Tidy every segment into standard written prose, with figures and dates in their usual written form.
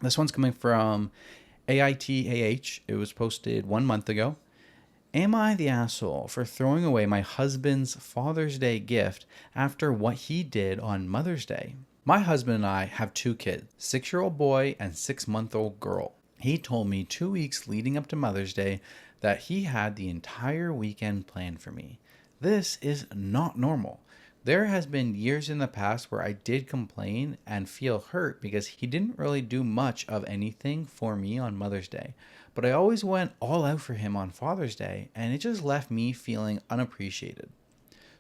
This one's coming from AITA. It was posted 1 month ago. Am I the asshole for throwing away my husband's Father's Day gift after what he did on Mother's Day? My husband and I have 2 kids, 6-year-old boy and 6-month-old girl. He told me 2 weeks leading up to Mother's Day that he had the entire weekend planned for me. This is not normal. There has been years in the past where I did complain and feel hurt because he didn't really do much of anything for me on Mother's Day. But I always went all out for him on Father's Day, and it just left me feeling unappreciated.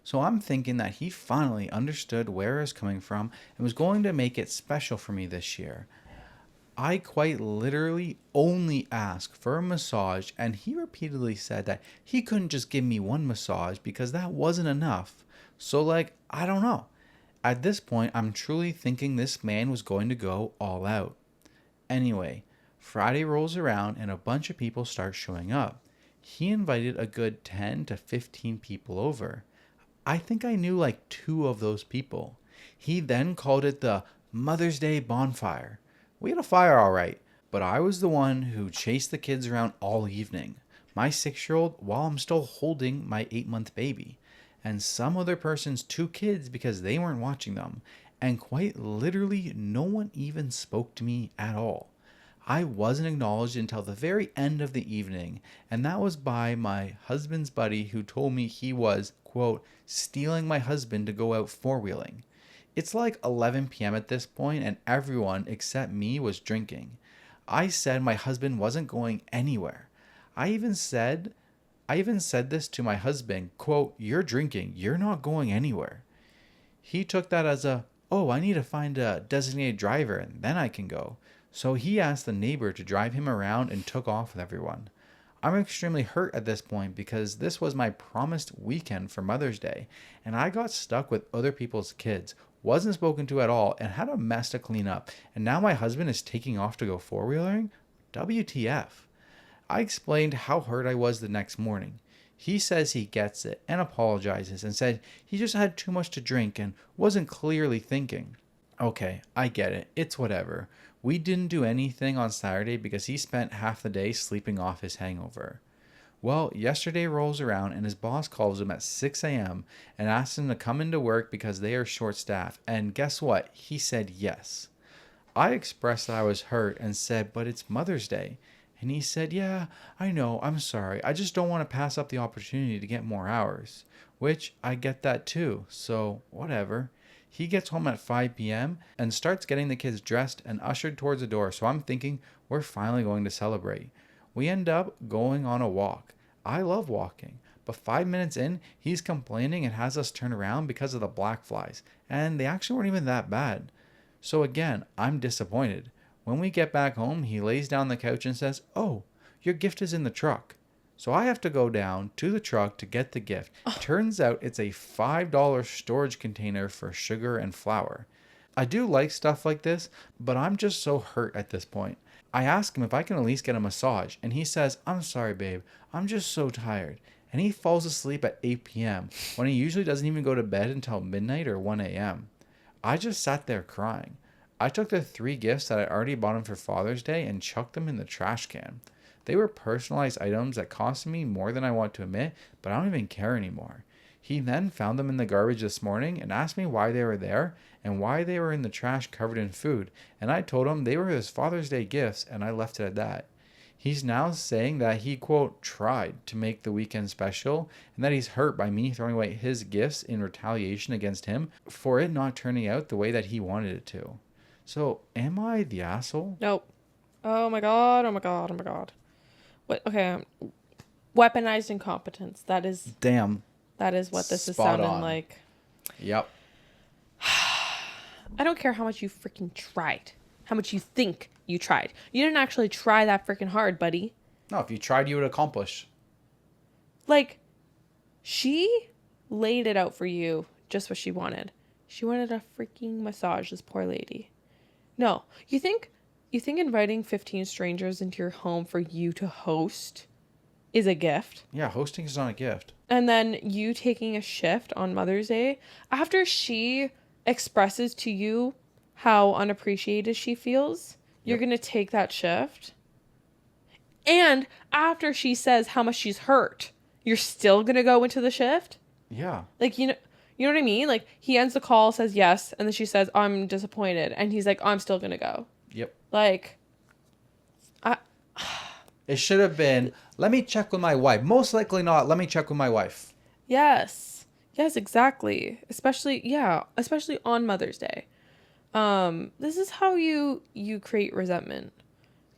So I'm thinking that he finally understood where I was coming from and was going to make it special for me this year. I quite literally only asked for a massage, and he repeatedly said that he couldn't just give me one massage because that wasn't enough. So, I don't know. At this point, I'm truly thinking this man was going to go all out. Anyway, Friday rolls around and a bunch of people start showing up. He invited a good 10 to 15 people over. I think I knew 2 of those people. He then called it the Mother's Day bonfire. We had a fire all right, but I was the one who chased the kids around all evening. My 6-year-old while I'm still holding my 8-month baby. And some other person's 2 kids because they weren't watching them. And quite literally, no one even spoke to me at all. I wasn't acknowledged until the very end of the evening, and that was by my husband's buddy who told me he was, quote, stealing my husband to go out 4-wheeling. It's 11 p.m. at this point, and everyone except me was drinking. I said my husband wasn't going anywhere. I even said this to my husband, quote, you're drinking, you're not going anywhere. He took that as I need to find a designated driver and then I can go. So he asked the neighbor to drive him around and took off with everyone. I'm extremely hurt at this point because this was my promised weekend for Mother's Day, and I got stuck with other people's kids, wasn't spoken to at all, and had a mess to clean up. And now my husband is taking off to go 4-wheeling? WTF? I explained how hurt I was the next morning. He says he gets it and apologizes and said he just had too much to drink and wasn't clearly thinking. Okay, I get it. It's whatever. We didn't do anything on Saturday because he spent half the day sleeping off his hangover. Well, yesterday rolls around and his boss calls him at 6 a.m. and asks him to come into work because they are short-staffed. And guess what? He said yes. I expressed that I was hurt and said, but it's Mother's Day. And he said, yeah, I know, I'm sorry. I just don't want to pass up the opportunity to get more hours. Which, I get that too, so whatever. He gets home at 5 p.m. and starts getting the kids dressed and ushered towards the door, so I'm thinking we're finally going to celebrate. We end up going on a walk. I love walking, but 5 minutes in, he's complaining and has us turn around because of the black flies, and they actually weren't even that bad. So again, I'm disappointed. When we get back home, he lays down on the couch and says, oh, your gift is in the truck. So I have to go down to the truck to get the gift. Turns out it's a $5 storage container for sugar and flour. I do like stuff like this, but I'm just so hurt at this point. I ask him if I can at least get a massage, and he says, I'm sorry, babe. I'm just so tired. And he falls asleep at 8 p.m. when he usually doesn't even go to bed until midnight or 1 a.m. I just sat there crying. I took the 3 gifts that I already bought him for Father's Day and chucked them in the trash can. They were personalized items that cost me more than I want to admit, but I don't even care anymore. He then found them in the garbage this morning and asked me why they were there and why they were in the trash covered in food, and I told him they were his Father's Day gifts, and I left it at that. He's now saying that he, quote, tried to make the weekend special and that he's hurt by me throwing away his gifts in retaliation against him for it not turning out the way that he wanted it to. So, am I the asshole? Nope. Oh my god, oh my god, oh my god. What? Okay. Weaponized incompetence. That is... Damn. That is what this Spot is sounding on. like. Yep. I don't care how much you freaking tried. How much you think you tried. You didn't actually try that freaking hard, buddy. No, if you tried, you would accomplish. She laid it out for you just what she wanted. She wanted a freaking massage, this poor lady. No. You think inviting 15 strangers into your home for you to host is a gift? Yeah, hosting is not a gift. And then you taking a shift on Mother's Day after she expresses to you how unappreciated she feels, You're going to take that shift. And after she says how much she's hurt, you're still going to go into the shift? Yeah. Like, you know what I mean? Like, he ends the call, says yes, and then she says, I'm disappointed. And he's like, I'm still going to go. Yep. Like, it should have been, let me check with my wife. Most likely not, let me check with my wife. Yes. Yes, exactly. Especially on Mother's Day. This is how you create resentment.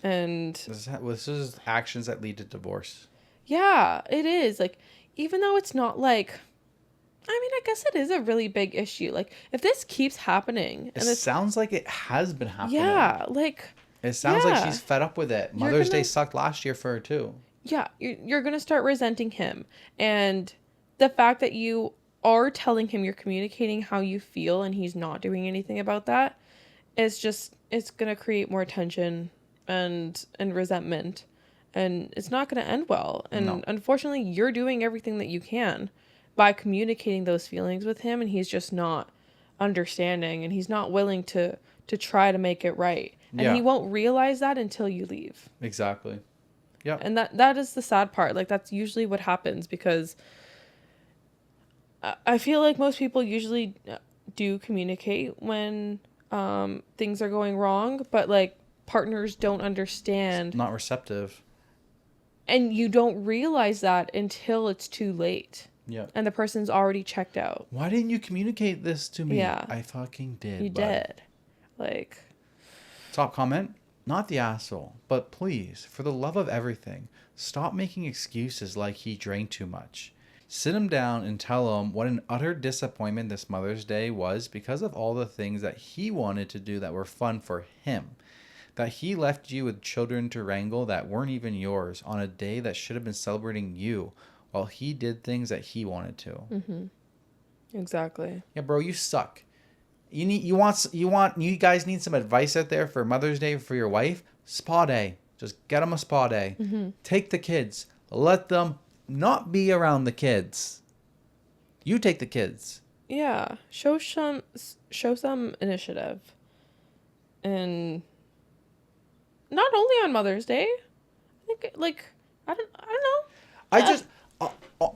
And this is actions that lead to divorce. Yeah, it is. Like, even though it's not like, I mean, I guess it is a really big issue. Like, if this keeps happening, It sounds like it has been happening. Yeah, like, it sounds like she's fed up with it. Mother's Day sucked last year for her too. Yeah, you're gonna start resenting him, and the fact that you are telling him, you're communicating how you feel, and he's not doing anything about that, it's gonna create more tension and resentment, and it's not gonna end well. And Unfortunately, you're doing everything that you can by communicating those feelings with him, and he's just not understanding, and he's not willing to try to make it right. And he won't realize that until you leave. Exactly. Yeah. And that is the sad part. Like, that's usually what happens, because I feel like most people usually do communicate when things are going wrong, but like, partners don't understand. Not receptive. And you don't realize that until it's too late. Yeah. And the person's already checked out. Why didn't you communicate this to me? Yeah. I fucking did. You did. Like. Top comment. Not the asshole, but please, for the love of everything, stop making excuses like he drank too much. Sit him down and tell him what an utter disappointment this Mother's Day was because of all the things that he wanted to do that were fun for him. That he left you with children to wrangle that weren't even yours on a day that should have been celebrating you, while he did things that he wanted to. Mm-hmm. Exactly. Yeah, bro, you suck. You guys need some advice out there for Mother's Day for your wife? Spa day. Just get them a spa day. Mm-hmm. Take the kids. Let them not be around the kids. You take the kids. Yeah. Show some initiative. And not only on Mother's Day. I think, like, I don't know.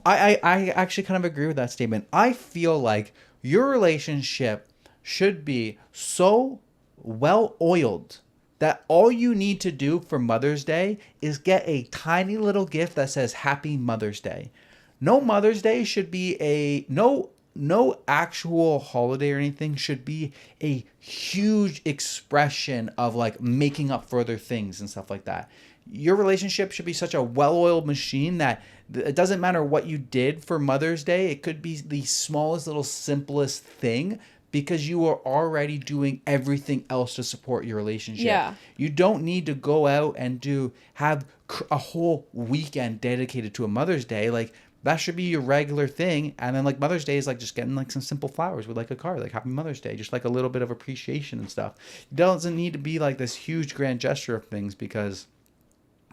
I actually kind of agree with that statement. I feel like your relationship should be so well oiled that all you need to do for Mother's Day is get a tiny little gift that says Happy Mother's Day. No Mother's Day should be no actual holiday or anything should be a huge expression of like making up for other things and stuff like that. Your relationship should be such a well-oiled machine that it doesn't matter what you did for Mother's Day. It could be the smallest little simplest thing, because you are already doing everything else to support your relationship. Yeah. You don't need to go out and have a whole weekend dedicated to a Mother's Day. Like, that should be your regular thing. And then like Mother's Day is like just getting like some simple flowers with like a card, like Happy Mother's Day, just like a little bit of appreciation and stuff. It doesn't need to be like this huge grand gesture of things, because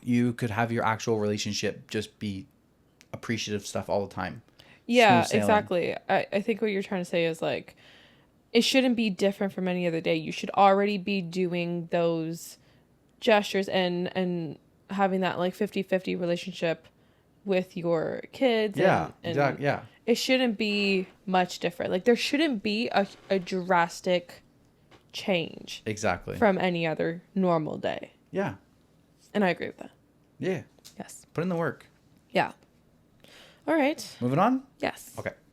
you could have your actual relationship just be appreciative stuff all the time. Yeah, exactly. I think what you're trying to say is like, it shouldn't be different from any other day. You should already be doing those gestures and having that like 50-50 relationship with your kids. Yeah, and exactly. Yeah. It shouldn't be much different. Like, there shouldn't be a drastic change. Exactly. From any other normal day. Yeah. And I agree with that. Yeah. Yes. Put in the work. Yeah. All right. Moving on? Yes. Okay.